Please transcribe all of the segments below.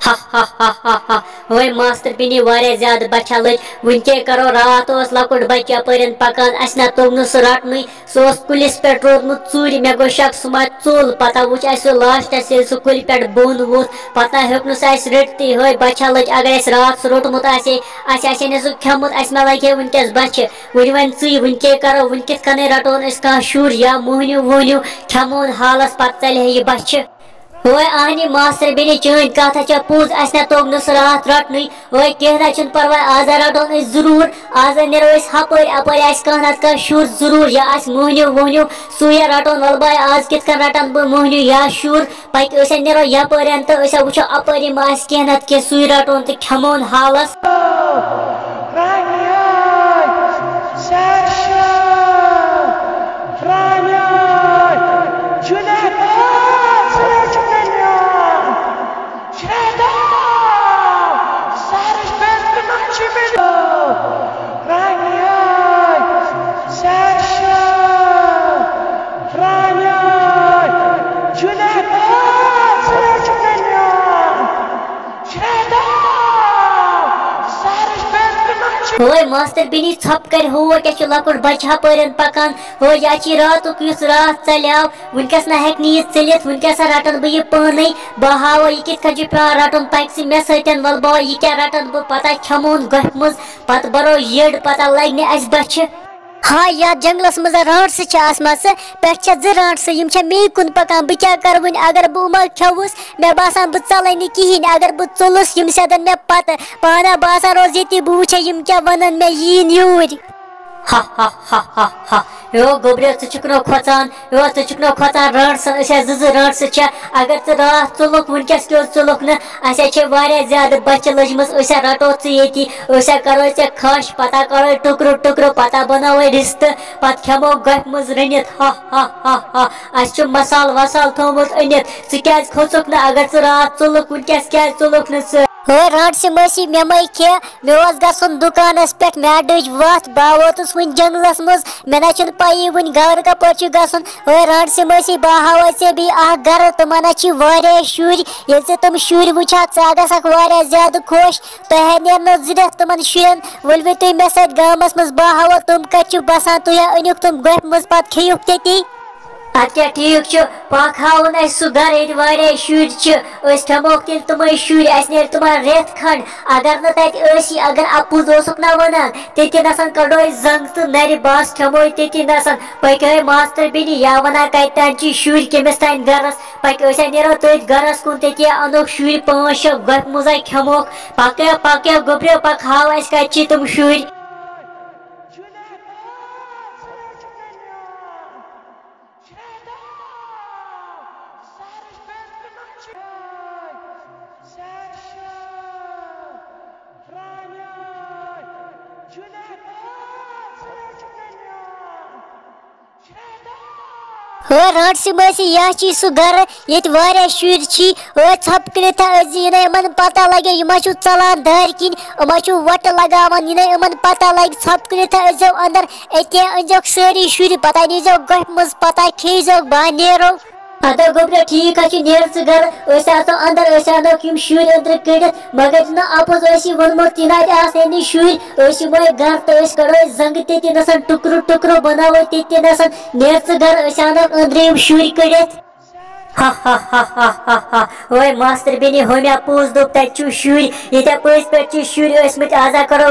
हा हा हा हा हा वही मास्टर बिनी वारिया ज्यादा बचा लज वनके करो रात लकुट बच यपन पकान अस ना तोग सह रटन सह कुलिस पे रोदमुत चूर मे गो शक सह मा चोल पता वुच लास्टस सह कुल पे बोन वोत पता हेक सह रटती हे बचा लज अगर अस रात सह रोटमुत सह खेमुत अस मा लगे वनकस बच वन ची वनके करो वन कित कन रटोन कह शुर या मोहन्यू वोहन्यू खेमोन हालस पत चल यह बच वह आहनी मास्टर बिनी चन कथ पोज अस ना तोग रात रटन वह कह परवा आज रटोन जरूर आज नो हपर अपर कह कह शुर जरूर या मोहन्यू वोहन्यू सूया रटोन वल बाय आज कित रटन बह मोहन्यू या शुर पक नो यपर तो वो अपर मा कह कह सूय रटोन तो खेमोन हालस वह मास्टर बिनी छप कर हो क्या लकुट बच हपर पकान हो या रात रात चलियाव वनकस ना हेक यह चलित वनकस रटन बह पान बह हाव यह कित पे रटन पक मे सतन वल बह यह क्या रटन बह पता खेमोन गफ मज पत बरो येड़ पता लग अस बच हाँ या जंगलस मज राट पे ज राट मे कुन पकान बह क्या कर वन अगर बह खेवुस मे बासान बह चल कहें अगर बह चुलस यम सदन मे पत पाना बासान रोज ये बह वुच क्या वन मे यीन यूर हा हा हा हा हा यो गोब्रियो चुकनो खोचान राट ज राट अगर च रात चुलुक वनकस क्यों चुलुक न ज्यादा बच लजम रटो ये करो खश पता करो टुकरो टुकरो पता बनाव रिश्त पत खेमो गफ मज रनित हा हा हा हा अस मसाल वसाल थोमुत अनित क्या खोचुक न अगर च रात चुलुक वनकस क्या चुलुक न राट से मसी मे मै खे मे गन दुकानस पे मे डज वत बह वोतुस वन जंगलस मज मे ना पी वन घर कपर गसन राट से मसी बह हाव बी घर तमन वारिया शुर ये तुम शुर वुचा गसक वारिया ज्यादा खुश तुह नेर जर तमन शुरन वलवे तुम मे सत गामस मज बह हाव तुम कत बसान तुह अनिक तुम गफ मज पे खेयुक ती अत क्या ठीक पक हावन सह गर ये शुर खेमोक तेल तुम शुर अस नीर तुम रेत खंड अगर न तत अगर अपुज ना वन ते नसन कड़ो जंग तो नर बस खेमो ते नसन पक मास्टर बिनी या वना कत शुर कमिस तान गरस पक नो तथ गरस कुन ते अनोक शुर 5-6 गफ मज खेमोक पक पक गोब्रियो पक हाव कत तुम शुर राट से मसी यह सह गर ये शुर छप कर पता लगे यह चलान दार किन वट लगान इन पता लगे छप कर अंदर अत्या अनजो सारी शुर पता नीजो गफ मज पता खेजो बह नेरो अदा गोब्रियो ठीक नेर गर अंदर अनोक शुर अंदर कड़ित मगर न अपोज वोनमुत ती शुर यमो गर तो कड़ो जंग ते नसन टुकरो टुकरो बनाव ते नसन नेर गर अनोक अंदर शुर कड़ित हा हा हा हा हा हा वह मास्टर बिनी होम्या पोज दोप तु शुर ये पज पे शुर आजा करो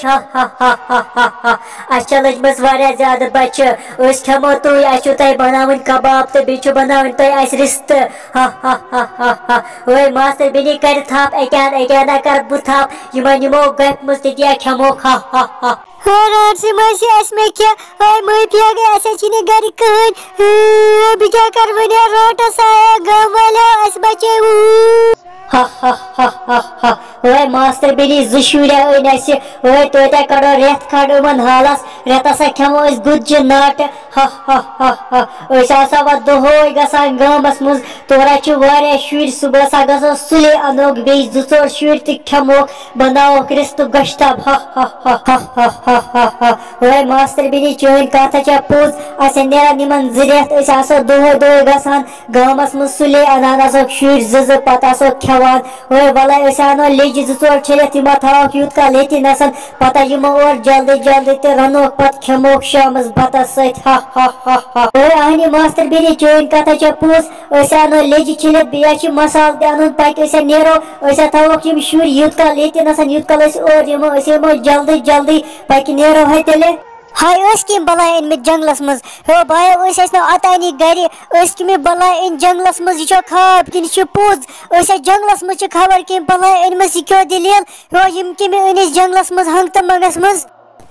हा हा हा हा हा हा अस लजमस वारिया ज्यादा बच खेमो तुई तुह बनावन कबाब तो बी बनावन तुह रिश्त हा हा हा हा हा वह मास्टर बिनी कर थप अकान कर बह थप यमो गफ मज ते खेमो हा हा हा रात से मसी मे क्या माफिया गई घर कहन बह क्या कर वन राटस आया गम वाले बचे हा हा हा हा हा वह मास्टर बिनी 2 शुर अन वह तोता कड़ो रेत खंड इन हालस रेत हसा खेमो गुज्ज नाट हा हा हा हा दोहै गसान गामस मज तोरा शुर सुबह गो सुले अनोक बे जोर शुर खेमो बनाओ रिश्त गश्तब हा हा हा हा हा हा हा हा ओए मास्टर बिनी चोन कथा चा पोज असे नेरा निमन जिरेत दोहै दोहै गसान गामस मज सुले अनान शुर जज पत खेवान ओए वला अनो लेज जोर छलित यम थोक यूत का लेति नसन पता यमो और जल्दी जल्दी ते रनोक पत खेमो शामस बतस सत हा हा हा हा ओए आहनी मास्टर बिनी चोन कथा चा पोज अनो लेज छलित बेच मसाल ते अन तक नेरो थोक यम शुर यूत का लेति नसन यूत कल और यमो जल्दी जल्दी तक नेरो है तेले हाय कम बला अनमत जंगलस मज हो भाई अतानी गर कम बला इन जंगलस मज यह खाब कि पोज जंगलस मज खबर कम बला अनमस यह क्यों दलील हो यम कम अनिस जंगलस मज हंगत मंगस मज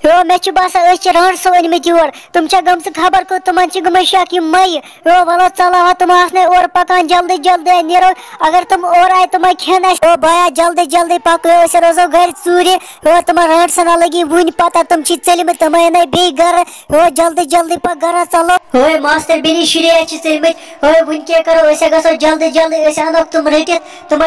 हो मे बासान रान सो अनमत योर तुम गम खबर को तुम गम शक मई हो वलो चलो तुम और पकान जल्दी जल्दी नीरो अगर तुम और आए तुम खेन हो भाया जल्दी जल्दी पक रोजो घर चूर हो तुम रान सना लगी वन पता तुम चलम तुम अन बे गर हो जल्दी जल्दी पक गर चलो हो मास्टर बिनी शुरिया चलमत हो वन क्या करो गो जल्दी जल्दी अनोक तुम रटित तुम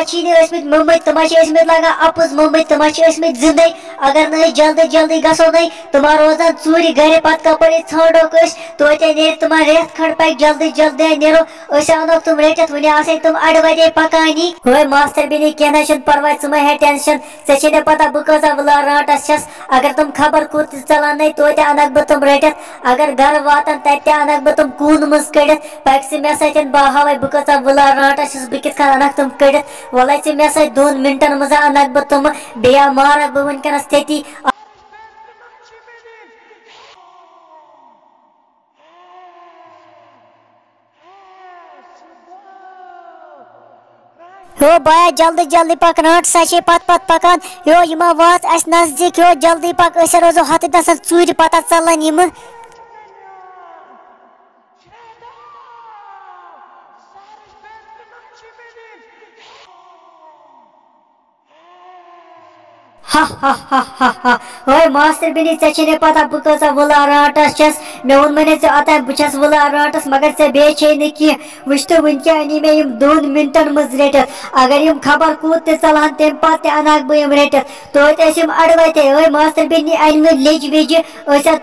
मम्मत तुम लगा अपुज मम्मत तुम जिंदे अगर न जल्दी जल्दी गो न तुम रोजान चूर गर पत कपर ाड़ोक तो नीर तुम रेत खंड पक जल्दी जल्दी नीरो अनोक तुम रटित वन तुम अड़ वजे पकानी हो मास्टर बिनी कह परवा चे हे टेंशन ऐ पता बह कसा वला राटस छस अगर तुम खबर कूत चलान नहीं तो अनक बह तुम रटित अगर घर वातान तत अनक बह तुम कून मज कड़ित पक मे सत बह हावे बह कसा वला राटस छस बह कित अनक तुम कड़ित वल मे सत 2 मिनटन मज अनक बह तुम बे मारक बह वनकनस तती हो बाया जल्दी जल्दी पक राट सा पत पत पकान हो यमा वात अस नजदीक हो जल्दी पक रोजो हत दसन चूर पता चलन यम हा हा हा हा हा ओए मास्टर बिनी ऐ पता बह कसा वला राटस छस मे वो मैंने अतः बस वला राटस मगर ऐ बे कह वुच तो वन अनी मे 2 मिनटन मज रटित अगर यम खबर कूत चलान तम पे अनक बह रटित तो अड़ वते ओए मास्टर बिनी अन लेज वेज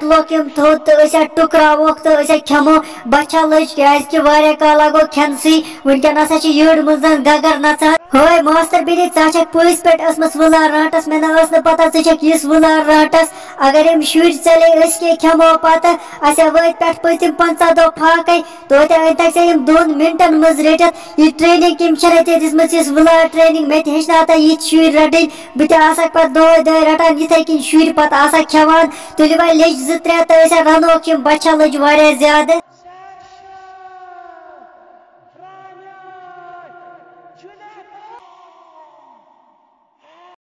तुलोक यम थोद तो टुकरावोक तो खेमो बचा लज क्या कल लगो खेनसी वनकन यड़ मज गगर नचान हो मास्टर बिनी पुलिस पे वला राटस मे न पता इस वला राटस अगर यम शुर चले के खेमो पत वत पे पतिम 50 दो फाक तो तक 2 मिनटन मज रटित यह ट्रेनिंग कम दिम इस वला ट्रेनिंग मे हेचना यह शुर रटन बह पे दोह रटान इथे कन शुर पे खेवान तुल वो लेज 2-3 तो रनोक बचा लज वारिया ज्यादा